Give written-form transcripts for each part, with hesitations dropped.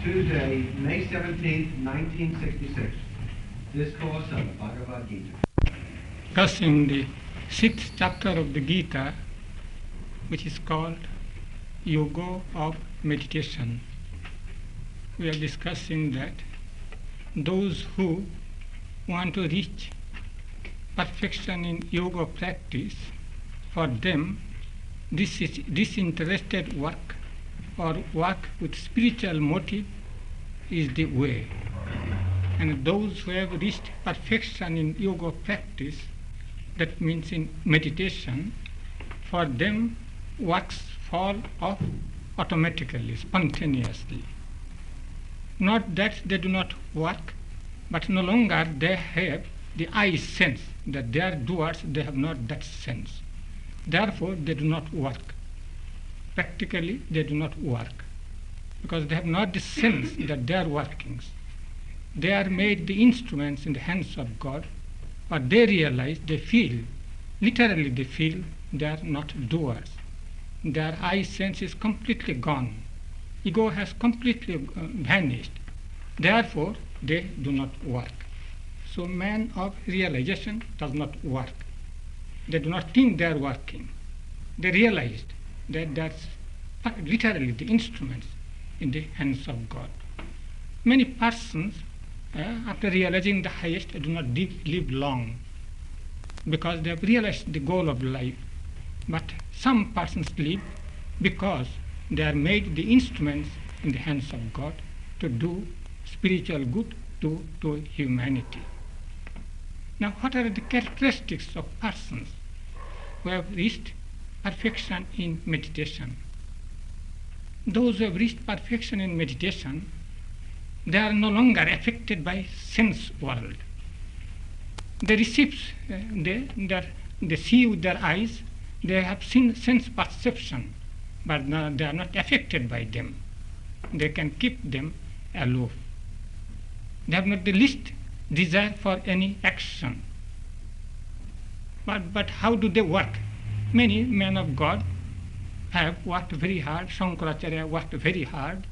Tuesday, May 17th, 1966. Discourse on the Bhagavad Gita. Discussing the 6th chapter of the Gita, which is called Yoga of Meditation. We are discussing that those who want to reach perfection in yoga practice, for them this is disinterested work or work with spiritual motive is the way. And those who have reached perfection in yoga practice, that means in meditation, for them works fall off automatically, spontaneously. Not that they do not work, but no longer they have the I sense that they are doers, they have not that sense. Therefore, they do not work. Practically, they do not work because they have not the sense that they are workings. They are made the instruments in the hands of God, or they realize, they feel, literally they feel they are not doers. Their I sense is completely gone. Ego has completely vanished. Therefore, they do not work. So man of realization does not work. They do not think they are working. They realized that that's literally the instruments in the hands of God. Many persons, after realizing the highest, do not live long because they have realized the goal of life. But some persons live because they are made the instruments in the hands of God to do spiritual good to humanity. Now, what are the characteristics of persons who have reached perfection in meditation? Those who have reached perfection in meditation, they are no longer affected by sense world. They receive, they see with their eyes, they have sense perception, but they are not affected by them. They can keep them aloof. They have not the least desire for any action. But how do they work? Many men of God have worked very hard. Shankaracharya worked very hard.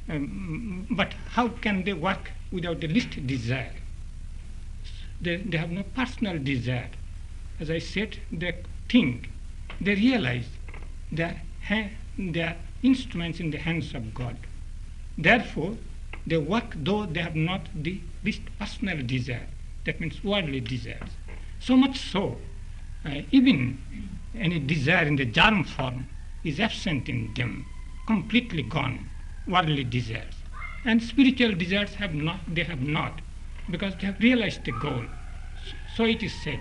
But how can they work without the least desire? They have no personal desire. As I said, they think, they realize they are instruments in the hands of God. Therefore, they work though they have not the least personal desire. That means worldly desires. So much so, even any desire in the germ form is absent in them, completely gone, worldly desires. And spiritual desires they have not, because they have realized the goal. So it is said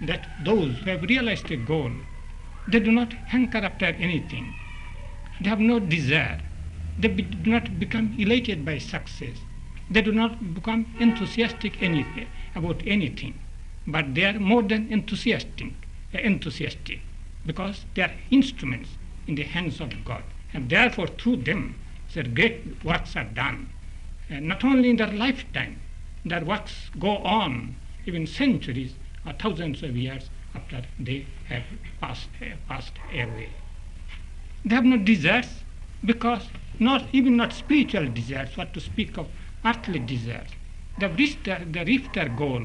that those who have realized the goal, they do not hanker after anything. They have no desire. They do not become elated by success. They do not become enthusiastic about anything. But they are more than enthusiastic because they are instruments in the hands of God. And therefore, through them, their great works are done. And not only in their lifetime, their works go on even centuries or thousands of years after they have passed away. They have no desires because not spiritual desires, what to speak of earthly desires. They have reached their goal.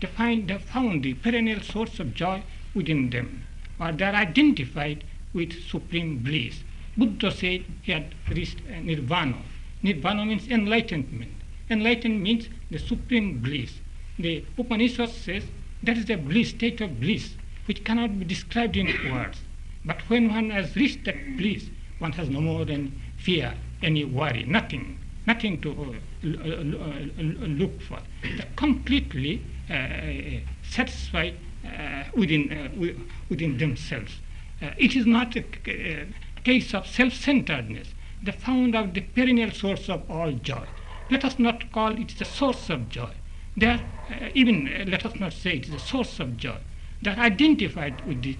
They have found the perennial source of joy within them, or they are identified with supreme bliss. Buddha said he had reached nirvana. Nirvana means enlightenment. Enlightenment means the supreme bliss. The Upanishad says that is the bliss, state of bliss, which cannot be described in words. But when one has reached that bliss, one has no more than fear, any worry, nothing to look for. They're completely satisfied within themselves. It is not a case of self-centeredness. They found out the perennial source of all joy. Let us not call it the source of joy. They are let us not say it is the source of joy. They are identified with the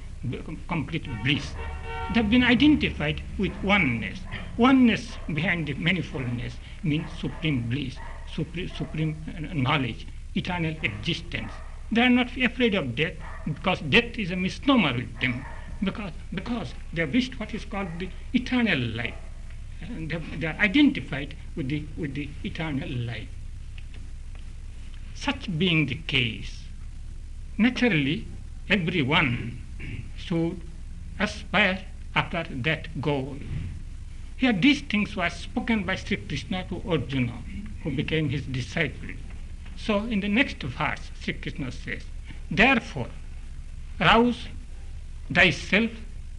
complete bliss. They have been identified with oneness. Oneness behind the manifoldness means supreme bliss, supreme knowledge, eternal existence. They are not afraid of death because death is a misnomer with them because they have reached what is called the eternal life. they are identified with the eternal life. Such being the case, naturally everyone should aspire after that goal. Here these things were spoken by Sri Krishna to Arjuna, who became his disciple. So in the next verse, Sri Krishna says, therefore, arouse thyself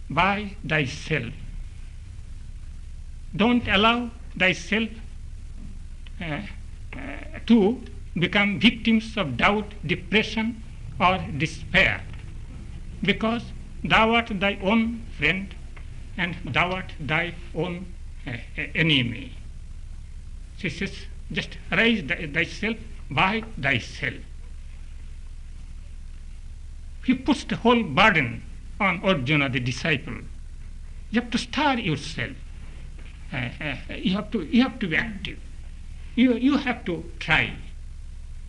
by thyself. Don't allow thyself to become victims of doubt, depression, or despair, because thou art thy own friend and thou art thy own enemy. She says, just arise thyself by thyself. He puts the whole burden on Arjuna, the disciple. You have to stir yourself. You have to be active. You have to try.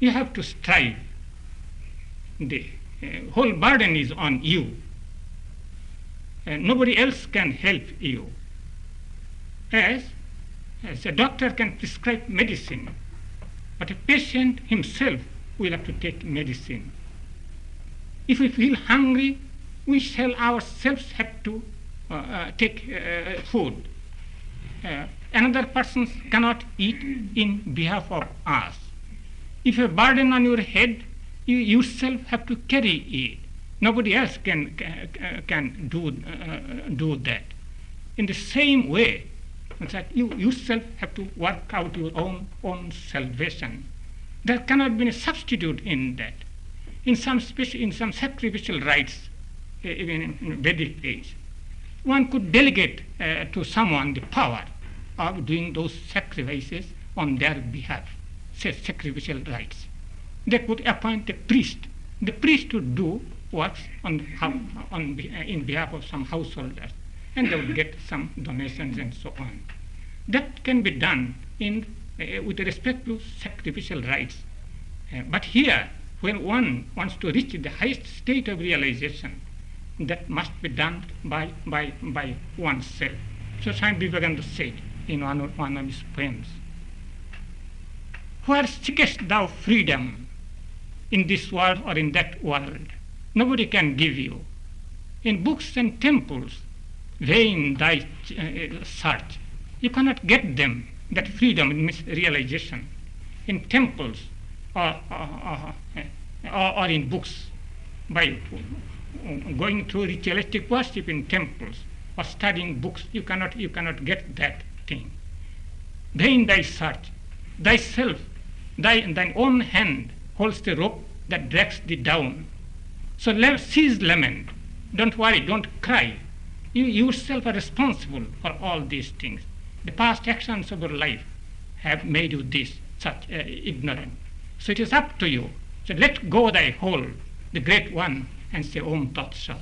You have to strive. The whole burden is on you. Nobody else can help you. As a doctor can prescribe medicine, but a patient himself will have to take medicine. If we feel hungry, we shall ourselves have to take food. Another person cannot eat in behalf of us. If a burden on your head, you yourself have to carry it. Nobody else can do that. In the same way, that you yourself have to work out your own salvation. There cannot be a substitute in that. In some sacrificial rites, even in Vedic age, one could delegate to someone the power of doing those sacrifices on their behalf, say sacrificial rites. They could appoint a priest. The priest would do works in behalf of some householders, and they would get some donations and so on. That can be done with respect to sacrificial rites. But here, when one wants to reach the highest state of realization, that must be done by oneself. So Swami Vivekananda said in one of his poems, where seekest thou freedom, in this world or in that world? Nobody can give you. In books and temples, vain thy search. You cannot get them, that freedom means realization. In temples or in books, by going through ritualistic worship in temples or studying books, you cannot get that thing. Vain thy search. Thyself, thine own hand holds the rope that drags thee down. So cease lament. Don't worry, don't cry. You yourself are responsible for all these things. The past actions of your life have made you such ignorant. So it is up to you. So let go thy hold, the great one, and say Om Tat Sat.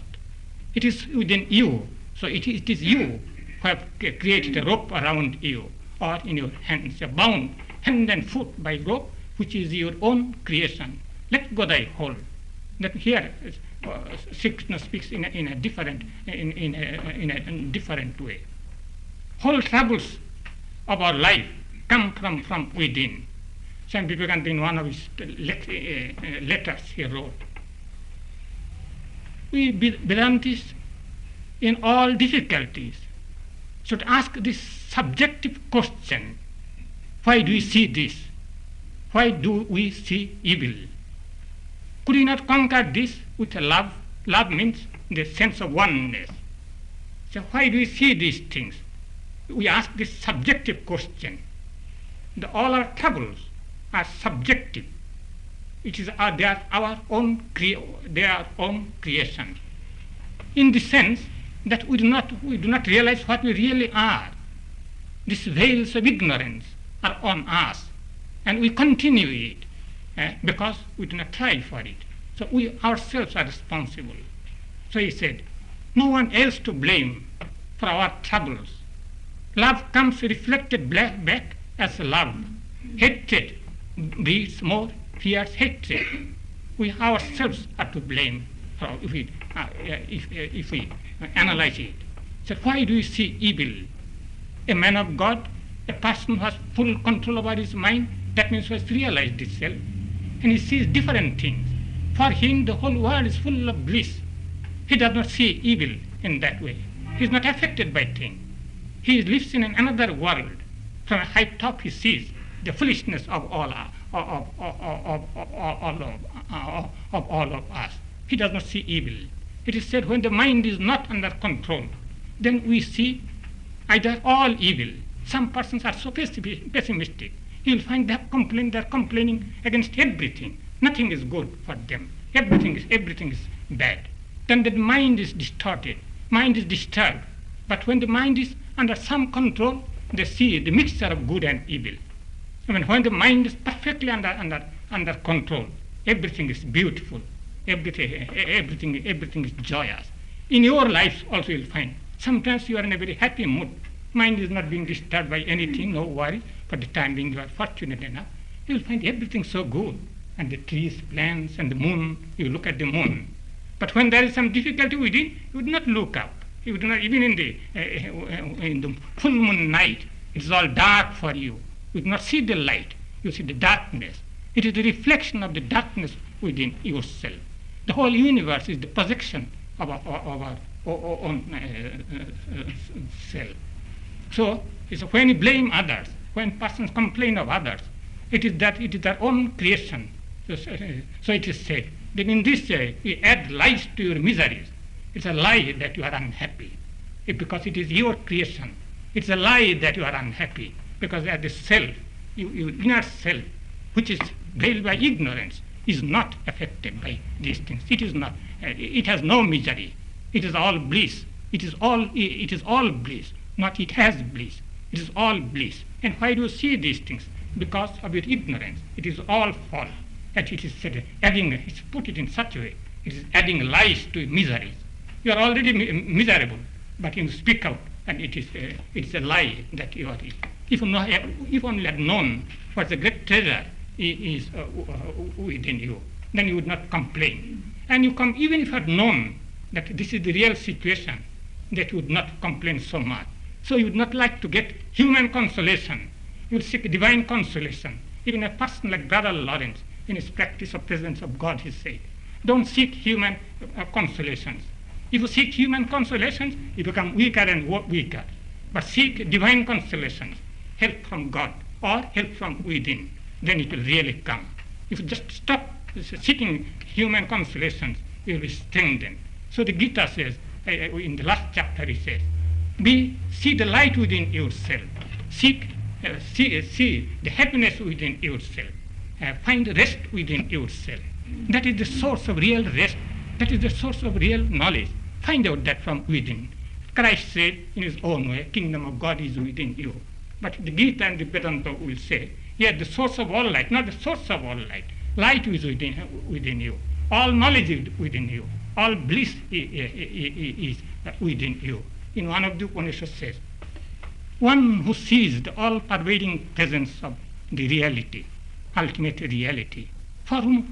It is within you. So it is you who have created a rope around you, or in your hands. You are bound hand and foot by rope, which is your own creation. Let go thy hold. That here, Sri Krishna speaks in a different way. Whole troubles of our life come from within. Swami Vivekananda, in one of his letters, he wrote, we Vedantis, in all difficulties, should ask this subjective question: why do we see this? Why do we see evil? Could we not conquer this with a love? Love means the sense of oneness. So why do we see these things? We ask this subjective question. All our troubles are subjective. They are our own creation. In the sense that we do not realize what we really are. These veils of ignorance are on us, and we continue it because we do not try for it. So we ourselves are responsible. So he said, no one else to blame for our troubles. Love comes reflected back as love. Hatred breeds more, fears hatred. We ourselves are to blame for if we analyze it. So why do we see evil? A man of God, a person who has full control over his mind, that means he has realized itself, and he sees different things. For him, the whole world is full of bliss. He does not see evil in that way. He is not affected by things. He lives in another world. From a high top, he sees the foolishness of all of us. He does not see evil. It is said when the mind is not under control, then we see either all evil. Some persons are so pessimistic. You will find they are complaining against everything. Nothing is good for them. Everything is bad. Then the mind is distorted. Mind is disturbed. But when the mind is under some control, they see the mixture of good and evil. I mean, when the mind is perfectly under control, everything is beautiful. Everything is joyous. In your life also you'll find sometimes you are in a very happy mood. Mind is not being disturbed by anything, no worry. For the time being you are fortunate enough. You'll find everything so good. And the trees, plants, and the moon, you look at the moon. But when there is some difficulty within, you would not look up. You would not, even in the full moon night, it is all dark for you. You would not see the light. You see the darkness. It is the reflection of the darkness within yourself. The whole universe is the projection of our own self. So it's when you blame others, when persons complain of others, it is their own creation. So it is said that in this way we add lies to your miseries. It's a lie that you are unhappy because it is your creation. It's a lie that you are unhappy because as the self, your inner self, which is veiled by ignorance, is not affected by these things. It is not. It has no misery. It is all bliss. It is all bliss. Not it has bliss. It is all bliss. And why do you see these things? Because of your ignorance. It is all false. And it is said, it's put it in such a way. It is adding lies to miseries. You are already miserable, but you speak out, and it is a lie that you are. If only had known what the great treasure is within you, then you would not complain. And you come, even if you had known that this is the real situation, that you would not complain so much. So you would not like to get human consolation. You would seek divine consolation. Even a person like Brother Lawrence, in his practice of presence of God, he said, don't seek human consolations. If you seek human consolations, you become weaker and weaker. But seek divine consolations, help from God or help from within. Then it will really come. If you just stop seeking human consolations, you will be strengthened. So the Gita says, in the last chapter it says, see the light within yourself. See the happiness within yourself. Find rest within yourself. That is the source of real rest. That is the source of real knowledge. Find out that from within. Christ said in his own way, kingdom of God is within you. But the Gita and the Vedanta will say, yes, the source of all light, not the source of all light. Light is within you. All knowledge is within you. All bliss is within you. In one of the Upanishads says, one who sees the all-pervading presence of the reality, ultimate reality, for whom,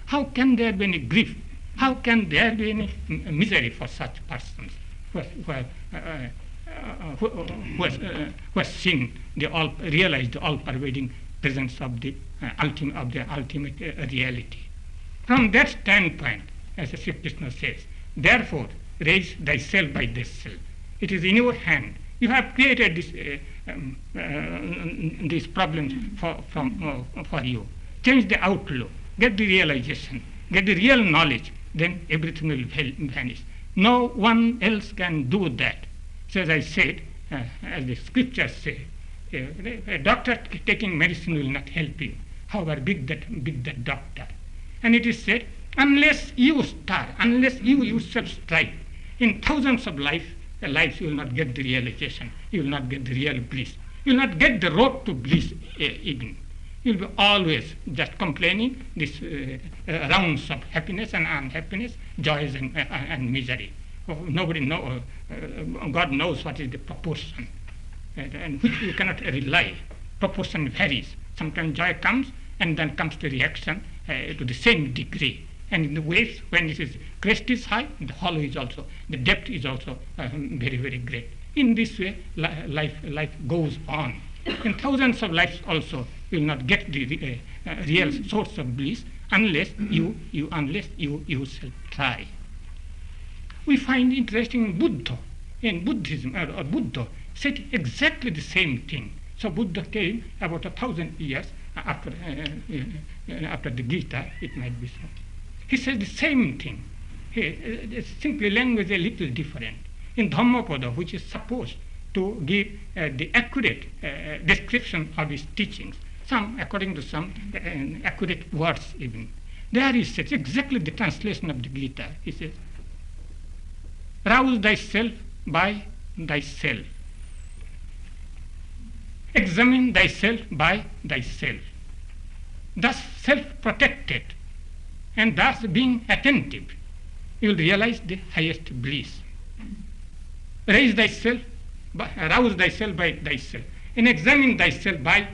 how can there be any grief? How can there be any misery for such persons who has seen realized the all-pervading presence of the ultimate reality? From that standpoint, as Sri Krishna says, therefore raise thyself by thyself. It is in your hand. You have created these problems for you. Change the outlook, get the realization, get the real knowledge, then everything will vanish. No one else can do that. So as I said, as the scriptures say, a doctor taking medicine will not help you, however big that doctor. And it is said, unless you yourself strive, in thousands of lives you will not get the realization, you will not get the real bliss. You will not get the road to bliss even. You will be always just complaining, this rounds of happiness and unhappiness, joys and misery. Nobody knows, God knows what is the proportion, and which you cannot rely. Proportion varies. Sometimes joy comes, and then comes the reaction to the same degree. And in the waves, when it is crest is high, the hollow is also, the depth is also very, very great. In this way, life goes on. In thousands of lives also, you will not get the real source of bliss unless you yourself try. We find interesting Buddha. In Buddhism, or Buddha said exactly the same thing. So Buddha came about 1,000 years after the Gita, it might be so. He said the same thing. Simply language a little different. In Dhammapada, which is supposed to give the accurate description of his teachings, according to some accurate words even. There he says exactly the translation of the Gita. He says, "Rouse thyself by thyself. Examine thyself by thyself. Thus self-protected and thus being attentive, you will realize the highest bliss. Rouse thyself by thyself, and examine thyself by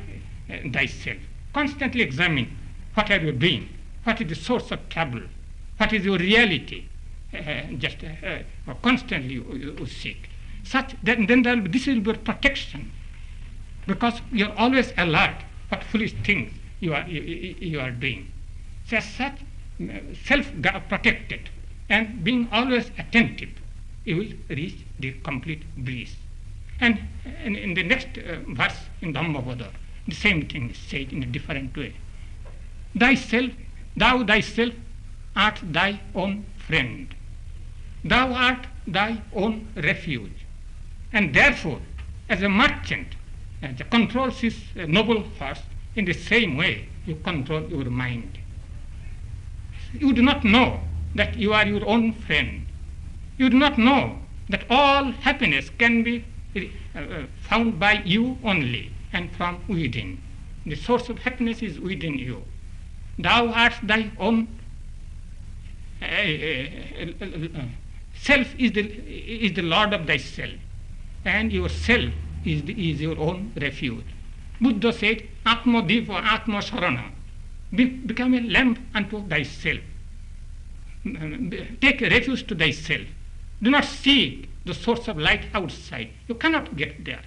thyself. Constantly examine what are you doing, what is the source of trouble, what is your reality. Constantly you seek. Then this will be protection, because you are always alert what foolish things you are doing. So as such, self-protected and being always attentive, you will reach the complete bliss. And in the next verse in Dhammapada, the same thing is said in a different way. Thou thyself art thy own friend. Thou art thy own refuge. And therefore, as a merchant controls his noble horse, in the same way you control your mind. You do not know that you are your own friend. You do not know that all happiness can be found by you only and from within. The source of happiness is within you. Thou art thy own self is the Lord of thyself, and your self is your own refuge. Buddha said, Atma Diva Atma Sarana. Become a lamp unto thyself. Take refuge to thyself. Do not seek the source of light outside. You cannot get there.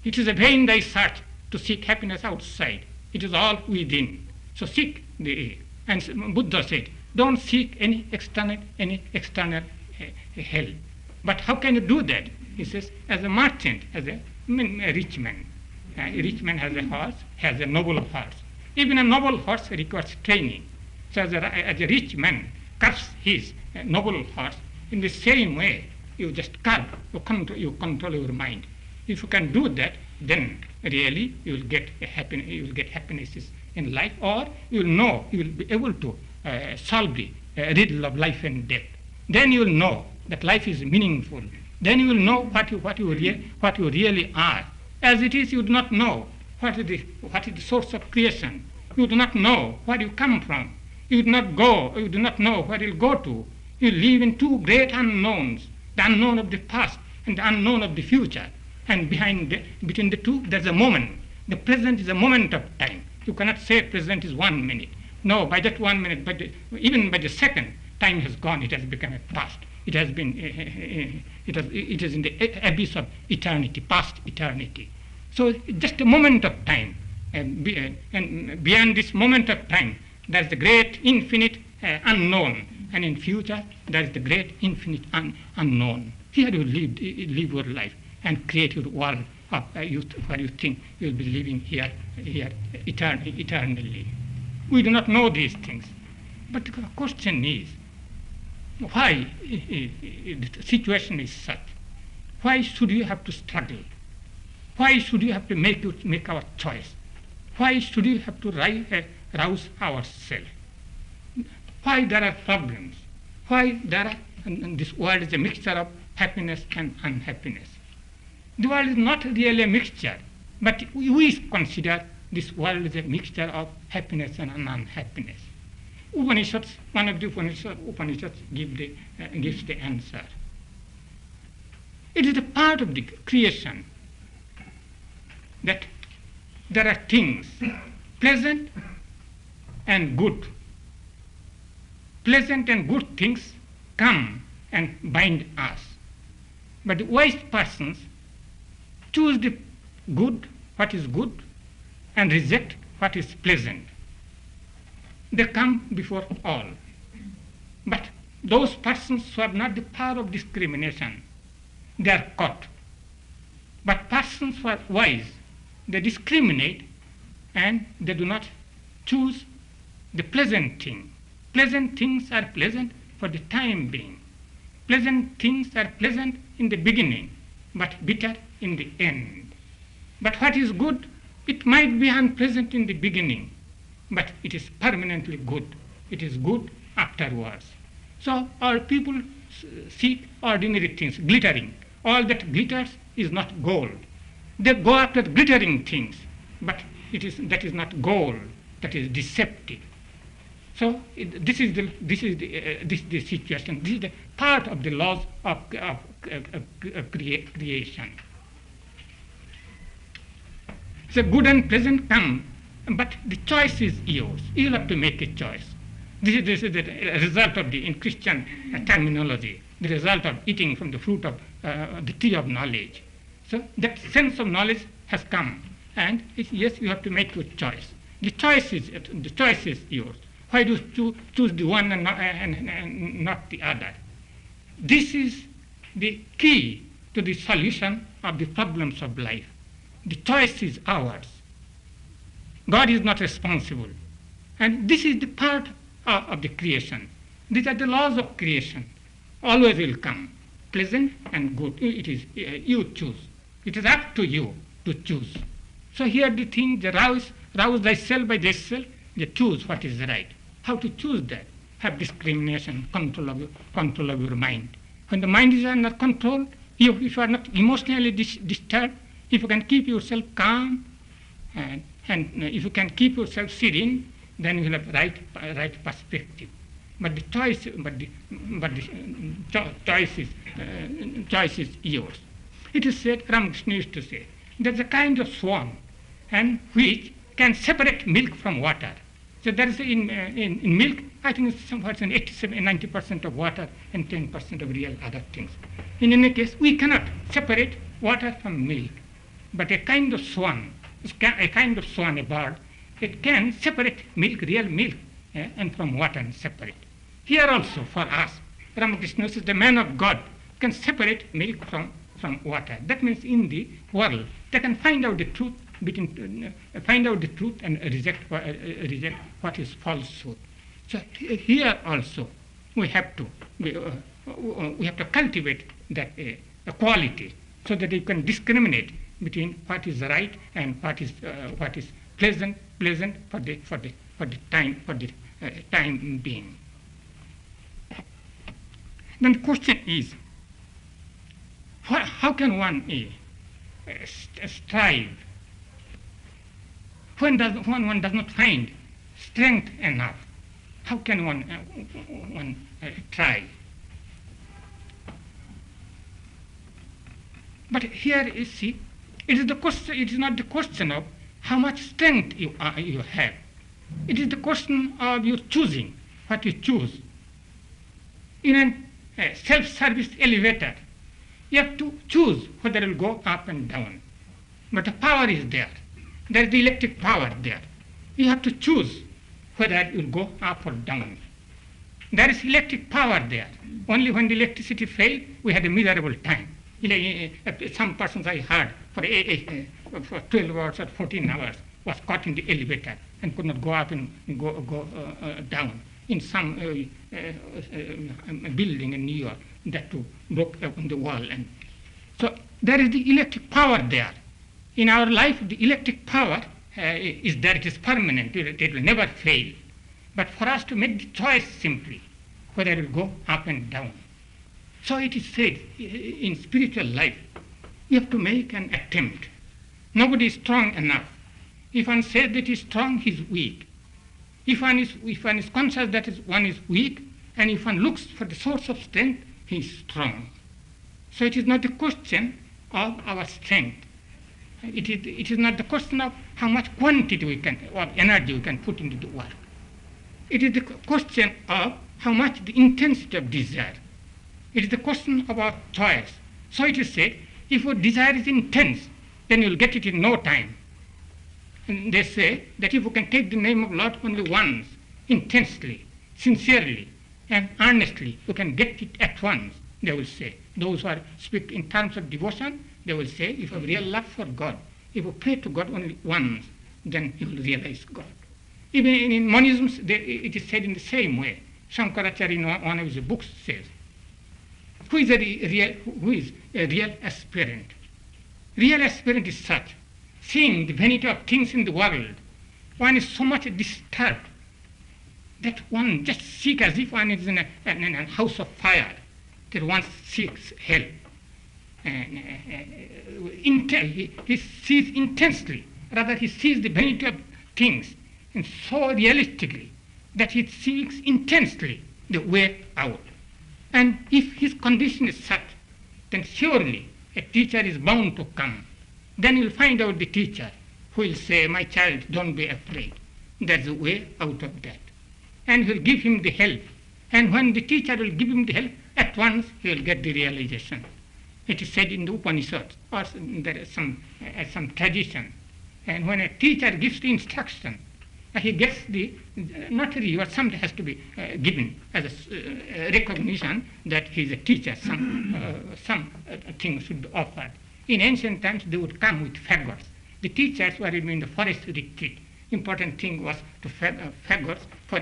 It is a vain thy search to seek happiness outside. It is all within. So seek the. And Buddha said, don't seek any external help. But how can you do that? He says, as a merchant, as a rich man. A rich man has a horse, has a noble horse. Even a noble horse requires training. So as a rich man curbs his noble horse, in the same way, you just curb, you control your mind. If you can do that, then really you will get happinesses in life, or you will know, you will be able to solve the riddle of life and death. Then you will know that life is meaningful. Then you will know what you really are. As it is, you do not know what is the source of creation. You do not know where you come from. You do not know where you'll go to. You live in two great unknowns, the unknown of the past and the unknown of the future. And between the two, there's a moment. The present is a moment of time. You cannot say present is 1 minute. No, by that 1 minute, even by the second, time has gone. It has become a past. It has been. It is in the abyss of eternity, past eternity. So just a moment of time, and beyond this moment of time, there's the great infinite unknown, and in future there is the great infinite unknown. Here you live your life and create your world of where you think you will be living here eternally. We do not know these things, but the question is, why the situation is such? Why should you have to struggle? Why should you have to make our choice? Why should you have to rouse ourselves? Why there are problems? Why this world is a mixture of happiness and unhappiness? The world is not really a mixture, but we consider this world is a mixture of happiness and unhappiness. Upanishads, one of the Upanishads gives the answer. It is a part of the creation that there are things, pleasant and good. Pleasant and good things come and bind us. But the wise persons choose the good, what is good, and reject what is pleasant. They come before all. But those persons who have not the power of discrimination, they are caught. But persons who are wise, they discriminate and they do not choose the pleasant thing. Pleasant things are pleasant for the time being. Pleasant things are pleasant in the beginning, but bitter in the end. But what is good, it might be unpleasant in the beginning, but it is permanently good. It is good afterwards. So our people seek ordinary things, glittering. All that glitters is not gold. They go after glittering things, but that is not gold. That is deceptive. So this is the situation. This is the part of the laws of creation. So good and pleasant come, but the choice is yours. You will have to make a choice. This is the result of in Christian terminology, the result of eating from the fruit of the tree of knowledge. So that sense of knowledge has come, and yes, you have to make your choice. The choice is yours. Why do you choose the one and not the other? This is the key to the solution of the problems of life. The choice is ours. God is not responsible. And this is the part of the creation. These are the laws of creation. Always will come, pleasant and good. It is you choose. It is up to you to choose. So here the thing, the rouse thyself by thyself, they choose what is right. How to choose that? Have discrimination, control of your mind. When the mind is under control, if you are not emotionally disturbed, if you can keep yourself calm, and if you can keep yourself serene, then you will have right perspective. But the choice is yours. It is said, Ramakrishna used to say, there's a kind of swan, and which can separate milk from water. So there is in milk, I think it's somewhat 87-90% of water and 10% of real other things. In any case, we cannot separate water from milk. But a kind of swan, a bird, it can separate milk, real milk, and from water and separate. Here also, for us, Ramakrishna is the man of God, can separate milk from water. That means in the world, they can find out the truth and reject what is falsehood. So here also, we have to cultivate that quality, so that you can discriminate between what is right and what is pleasant for the time being. Then the question is, how can one strive when one does not find strength enough? How can one try? But here you see, it is not the question of how much strength you have. It is the question of your choosing what you choose. In a self-service elevator, you have to choose whether it will go up and down. But the power is there. There is the electric power there. You have to choose whether it will go up or down. There is electric power there. Only when the electricity failed, we had a miserable time. Some persons I heard for 12 hours or 14 hours was caught in the elevator and could not go up and go down. In some building in New York, that too broke open the wall. And so there is the electric power there. In our life, the electric power is there. It is permanent. It will never fail. But for us to make the choice simply, whether it will go up and down. So it is said in spiritual life, you have to make an attempt. Nobody is strong enough. If one says that he is strong, he is weak. If one is conscious that one is weak, and if one looks for the source of strength, he is strong. So it is not the question of our strength. It is not the question of how much quantity or energy we can put into the work. It is the question of how much the intensity of desire. It is the question of our choice. So it is said, if your desire is intense, then you'll get it in no time. And they say that if you can take the name of Lord only once, intensely, sincerely, and honestly, you can get it at once, they will say. Those who speak in terms of devotion, they will say, if you have real love for God, if you pray to God only once, then you will realize God. Even in monism, it is said in the same way. Shankaracharya in one of his books says, who is a real aspirant? Real aspirant is such, seeing the vanity of things in the world, one is so much disturbed that one just seeks as if one is in a house of fire, that one seeks help. And he sees intensely, rather he sees the vanity of things, and so realistically that he seeks intensely the way out. And if his condition is such, then surely a teacher is bound to come. Then you'll find out the teacher who will say, my child, don't be afraid. There's a way out of that. And he'll give him the help. And when the teacher will give him the help, at once he will get the realization. It is said in the Upanishads, or there is some tradition. And when a teacher gives the instruction, he gets the, not reward, something has to be given as a recognition that he is a teacher, some things should be offered. In ancient times, they would come with faggots. The teachers were in the forest retreat. Important thing was to faggots for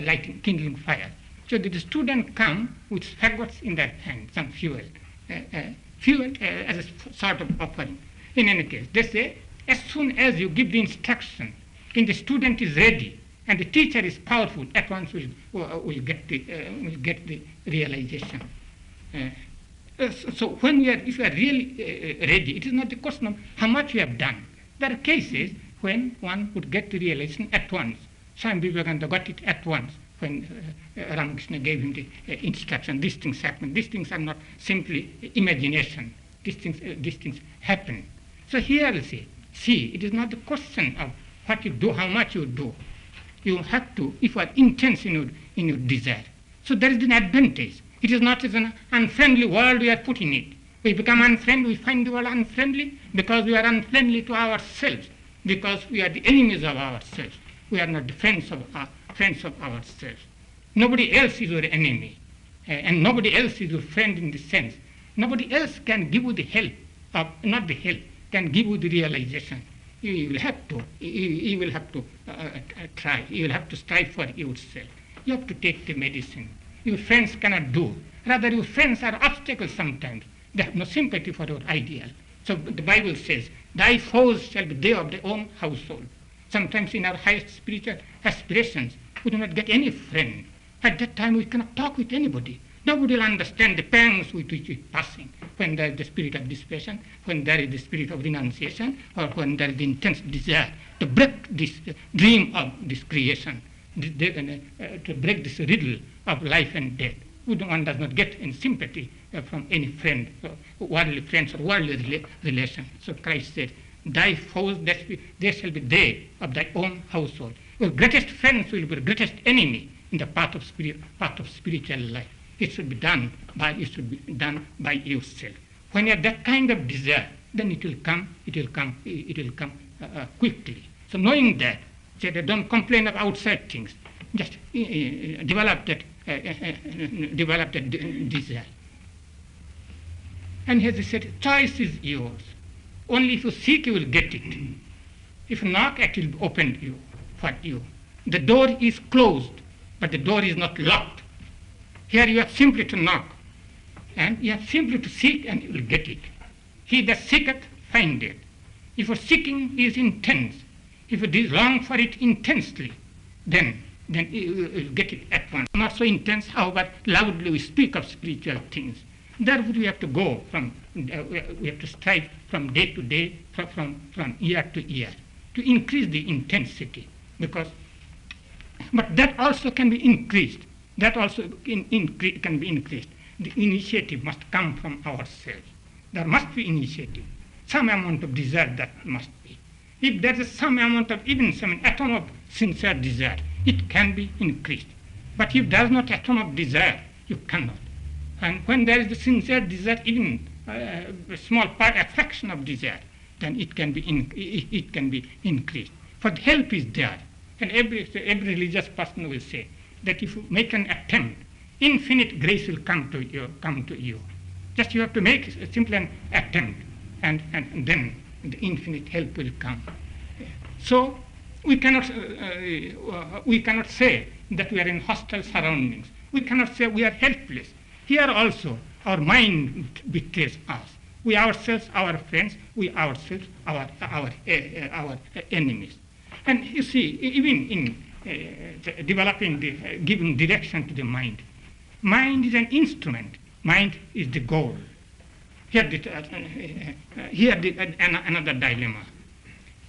lighting, kindling fire. So the students come with faggots in their hand, some fuel, as a sort of offering. In any case, they say, as soon as you give the instruction, and the student is ready, and the teacher is powerful, at once will get the realization. So if you are really ready, it is not the question of how much you have done. There are cases when one would get the realization at once. Swami Vivekananda got it at once when Ramakrishna gave him the instruction. These things happen. These things are not simply imagination. These things happen. So here you see, it is not the question of what you do, how much you do. You have to, if you are intense in your desire. So there is an advantage. It is not as an unfriendly world we are put in it. We become unfriendly, we find the world unfriendly because we are unfriendly to ourselves, because we are the enemies of ourselves. We are not the friends of ourselves. Nobody else is your enemy, and nobody else is your friend in the sense. Nobody else can give you the help, not the help, can give you the realization. You will have to try. You will have to strive for yourself. You have to take the medicine. Your friends cannot do. Rather, your friends are obstacles sometimes. They have no sympathy for your ideal. So the Bible says, thy foes shall be they of their own household. Sometimes in our highest spiritual aspirations, we do not get any friend. At that time, we cannot talk with anybody. Nobody will understand the pangs with which we are passing. When there is the spirit of dispassion, when there is the spirit of renunciation, or when there is the intense desire to break this dream of this creation, to break this riddle of life and death. One does not get any sympathy from any friend, worldly friends or worldly relation. So Christ said, thy foes, they shall be they of thy own household. Your greatest friends will be the greatest enemy in the path of spiritual life. It should be done by yourself. When you have that kind of desire, then it will come quickly. So knowing that, don't complain of outside things. Just develop that desire. And as he said, choice is yours. Only if you seek, you will get it. If you knock, it will be opened for you. The door is closed, but the door is not locked. Here you have simply to knock, and you have simply to seek, and you will get it. He that seeketh, findeth. If your seeking is intense, if you long for it intensely, then you will get it at once. Not so intense, however, loudly we speak of spiritual things. Therefore, we have to go we have to strive from day to day, from year to year, to increase the intensity. But that also can be increased. That also can be increased. The initiative must come from ourselves. There must be initiative. Some amount of desire that must be. If there is some amount of, even some atom of sincere desire, it can be increased. But if there is not atom of desire, you cannot. And when there is the sincere desire, even a small part, a fraction of desire, then it can be increased. For the help is there, and every religious person will say that if you make an attempt, infinite grace will come to you. Just you have to make simply an attempt, and then the infinite help will come. So we cannot say that we are in hostile surroundings. We cannot say we are helpless. Here also, our mind betrays us. We ourselves, our friends, we ourselves, our enemies. And you see, even in giving direction to the mind is an instrument. Mind is the goal. Here, another dilemma.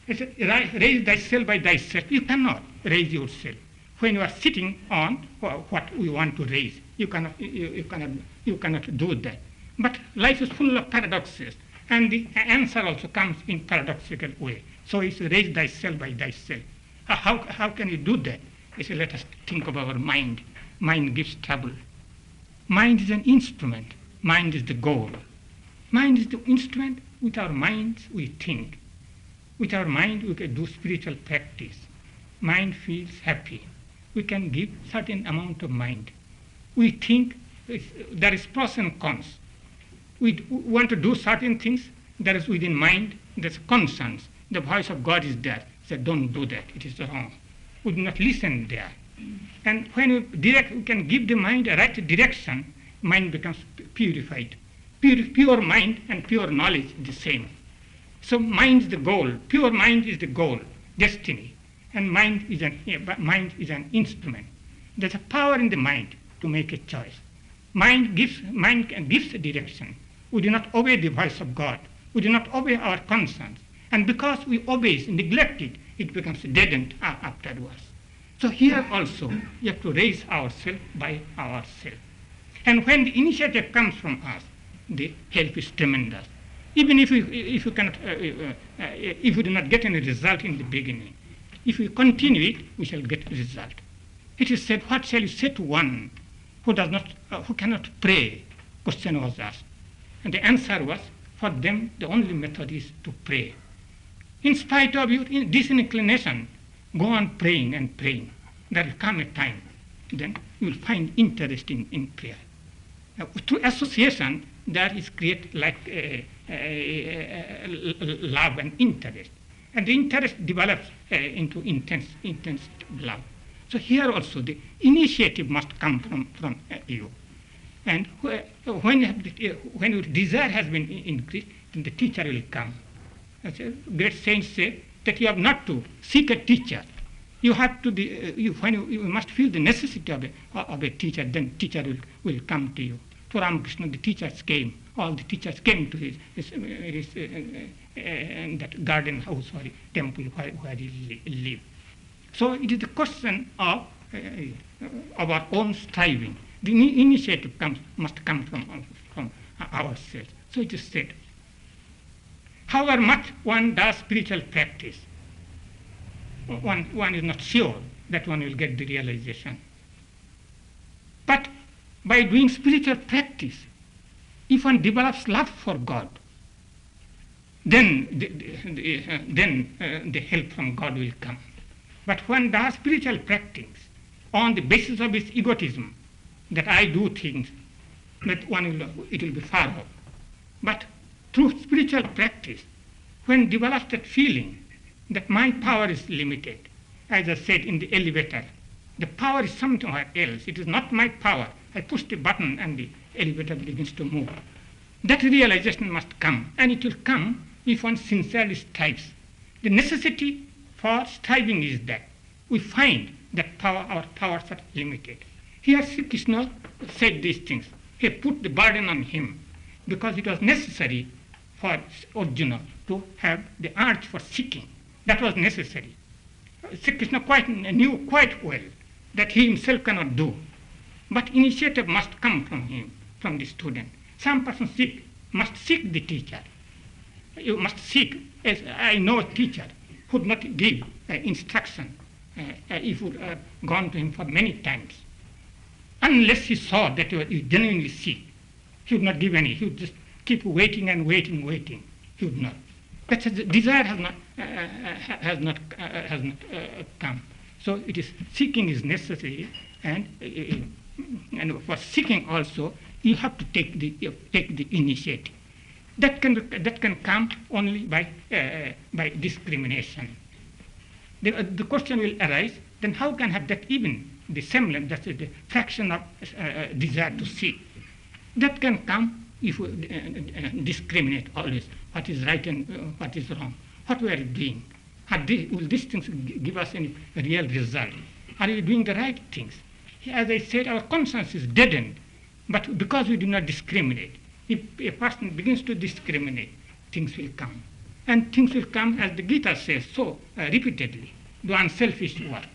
Raise thyself by thyself. You cannot raise yourself. When you are sitting on what we want to raise, you cannot do that. But life is full of paradoxes, and the answer also comes in paradoxical way. So it's raise thyself by thyself. How can you do that? He said, let us think of our mind. Mind gives trouble. Mind is an instrument. Mind is the goal. Mind is the instrument. With our minds, we think. With our mind, we can do spiritual practice. Mind feels happy. We can give certain amount of mind. We think there is pros and cons. We want to do certain things. There is within mind, there's conscience. The voice of God is there. Say, don't do that. It is wrong. We do not listen there. And when we can give the mind a right direction, mind becomes purified. Pure mind and pure knowledge is the same. So mind is the goal. Pure mind is the goal, destiny. And mind is an instrument. There's a power in the mind to make a choice. Mind gives a direction. We do not obey the voice of God. We do not obey our conscience. And because we obey, neglect it, it becomes deadened afterwards. So here also, you have to raise ourselves by ourselves. And when the initiative comes from us, the help is tremendous. Even if we do not get any result in the beginning, if we continue it, we shall get a result. It is said, what shall you say to one who cannot pray? Question was asked. And the answer was, for them, the only method is to pray. In spite of your disinclination, go on praying and praying. There will come a time, then you will find interest in prayer. Through association, that is create like love and interest. And the interest develops into intense love. So here also the initiative must come from you. And when your desire has been increased, then the teacher will come. As great saints say that you have not to seek a teacher. You have to you must feel the necessity of a teacher. Then teacher will come to you. To Ramakrishna, the teachers came. All the teachers came to his that garden house or temple where he lived. So it is the question of our own striving. The initiative must come from ourselves. So it is said, however much one does spiritual practice, one is not sure that one will get the realization. But by doing spiritual practice, if one develops love for God, then the help from God will come. But when does spiritual practice on the basis of its egotism, that I do things, that it will be far off. But through spiritual practice, when develops that feeling that my power is limited, as I said in the elevator, the power is somewhere else. It is not my power. I push the button and the elevator begins to move. That realization must come, and it will come if one sincerely strives. The necessity for striving is that we find that our powers are limited. Here Sri Krishna said these things. He put the burden on him because it was necessary for Arjuna to have the urge for seeking. That was necessary. Sri Krishna knew quite well that he himself cannot do. But initiative must come from him, from the student. Some person must seek the teacher. You must seek, as I know a teacher who would not give instruction if you had gone to him for many times. Unless he saw that you genuinely seek, he would not give any. He would just keep waiting and waiting. He would not. But the desire has not come. So it is seeking is necessary, and for seeking also you have to take the initiative. That can come only by discrimination. The question will arise: then how can have that even the semblance, that is the fraction of desire to seek? That can come if we discriminate always what is right and what is wrong. What we are doing? Will these things give us any real result? Are we doing the right things? As I said, our conscience is deadened, but because we do not discriminate, if a person begins to discriminate, things will come. And things will come, as the Gita says so repeatedly: do unselfish work,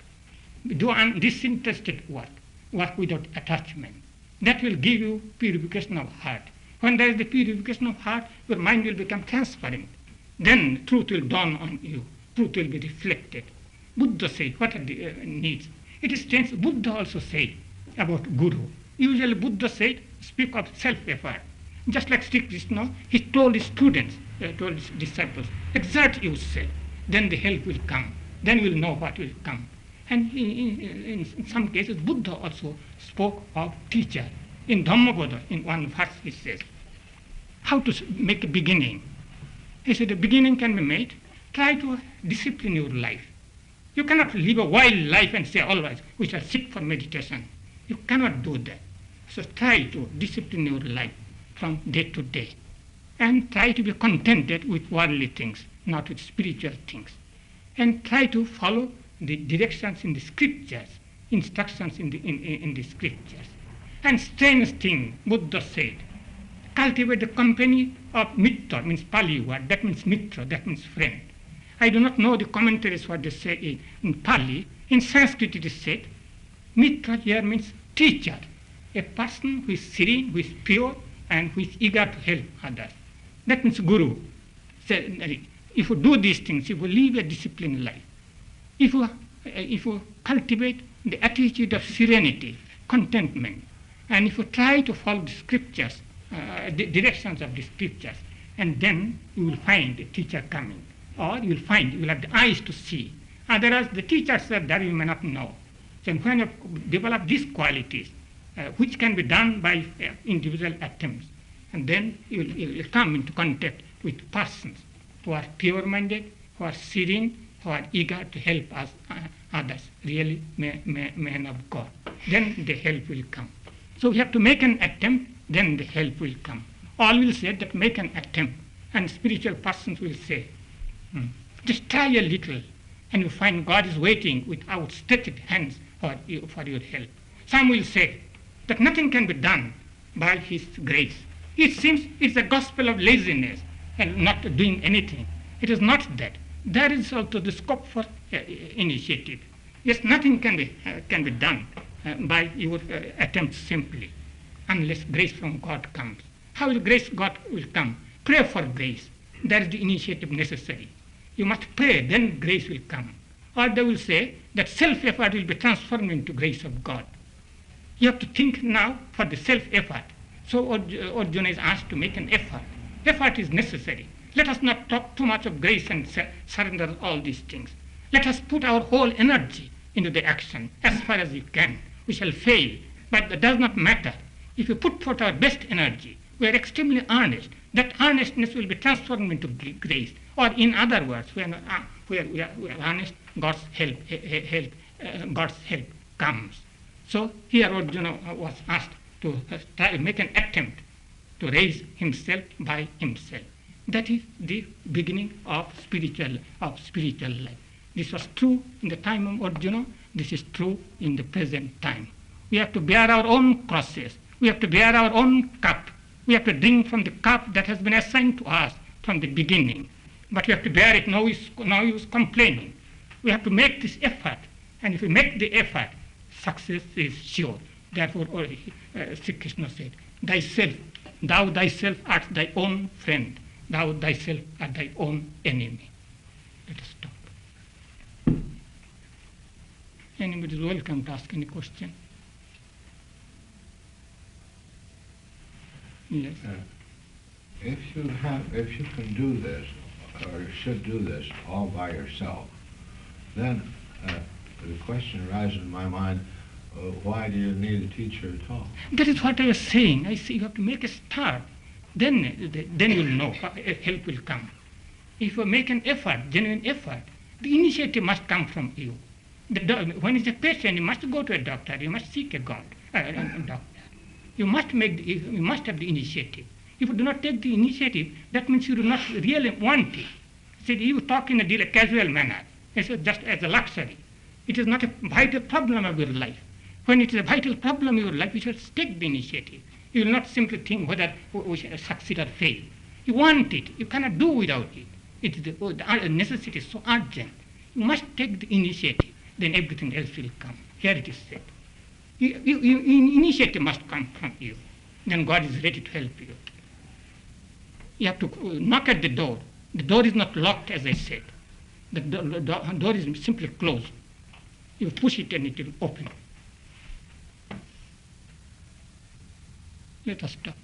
do disinterested work, work without attachment. That will give you purification of heart. When there is the purification of heart, your mind will become transparent. Then truth will dawn on you. Truth will be reflected. Buddha said, what are the needs? It is strange, Buddha also said about Guru. Usually Buddha said, speak of self-effort. Just like Sri Krishna, he told his students, told his disciples, exert yourself, then the help will come. Then you will know what will come. And in some cases, Buddha also spoke of teacher. In Dhammavoda, in one verse, he says, how to make a beginning. He said, a beginning can be made. Try to discipline your life. You cannot live a wild life and say always, we shall seek for meditation. You cannot do that. So try to discipline your life from day to day. And try to be contented with worldly things, not with spiritual things. And try to follow the directions in the scriptures, instructions in the scriptures. And strange thing, Buddha said, cultivate the company of mitra, means Pali word, that means mitra, that means friend. I do not know the commentaries what they say in Pali. In Sanskrit it is said, mitra here means teacher, a person who is serene, who is pure, and who is eager to help others. That means guru. So, if you do these things, if you live a disciplined life, if you cultivate the attitude of serenity, contentment, and if you try to follow the scriptures, the directions of the scriptures, and then you will find a teacher coming, or you will have the eyes to see. Otherwise, the teachers are there, you may not know. So when you develop these qualities, which can be done by individual attempts, and then you will come into contact with persons who are pure-minded, who are serene, who are eager to help us, others, really men of God. Then the help will come. So we have to make an attempt, then the help will come. All will say that make an attempt, and spiritual persons will say, just try a little, and you find God is waiting with outstretched hands for your help. Some will say that nothing can be done by His grace. It seems it's a gospel of laziness and not doing anything. It is not that. There is also the scope for initiative. Yes, nothing can be done by your attempts simply, unless grace from God comes. How will grace God will come? Pray for grace. That is the initiative necessary. You must pray, then grace will come. Or they will say that self-effort will be transformed into grace of God. You have to think now for the self-effort. So Arjuna is asked to make an effort. Effort is necessary. Let us not talk too much of grace and surrender all these things. Let us put our whole energy into the action as far as we can. We shall fail, but that does not matter. If we put forth our best energy, we are extremely earnest. That earnestness will be transformed into grace. Or in other words, we are earnest, God's help comes. So here Arjuna was asked to make an attempt to raise himself by himself. That is the beginning of spiritual life. This was true in the time of Arjuna. This is true in the present time. We have to bear our own crosses. We have to bear our own cup. We have to drink from the cup that has been assigned to us from the beginning. But we have to bear it. No use complaining. We have to make this effort. And if we make the effort, success is sure. Therefore, Sri Krishna said, thou thyself art thy own friend. Thou thyself art thy own enemy. Let us stop. Anybody is welcome to ask any question. If you can do this, or should do this all by yourself, then the question arises in my mind, why do you need a teacher at all? That is what I was saying. I say you have to make a start. Then you'll know, help will come. If you make an effort, genuine effort, the initiative must come from you. When it's a patient, you must go to a doctor, you must seek a doctor. You must have the initiative. If you do not take the initiative, that means you do not really want it. See, you talk in a casual manner. It's just as a luxury. It is not a vital problem of your life. When it is a vital problem in your life, you should take the initiative. You will not simply think whether we shall succeed or fail. You want it. You cannot do without it. The necessity is so urgent. You must take the initiative. Then everything else will come. Here it is said. Initiative must come from you. Then God is ready to help you. You have to knock at the door. The door is not locked, as I said. The door is simply closed. You push it and it will open. Let us stop.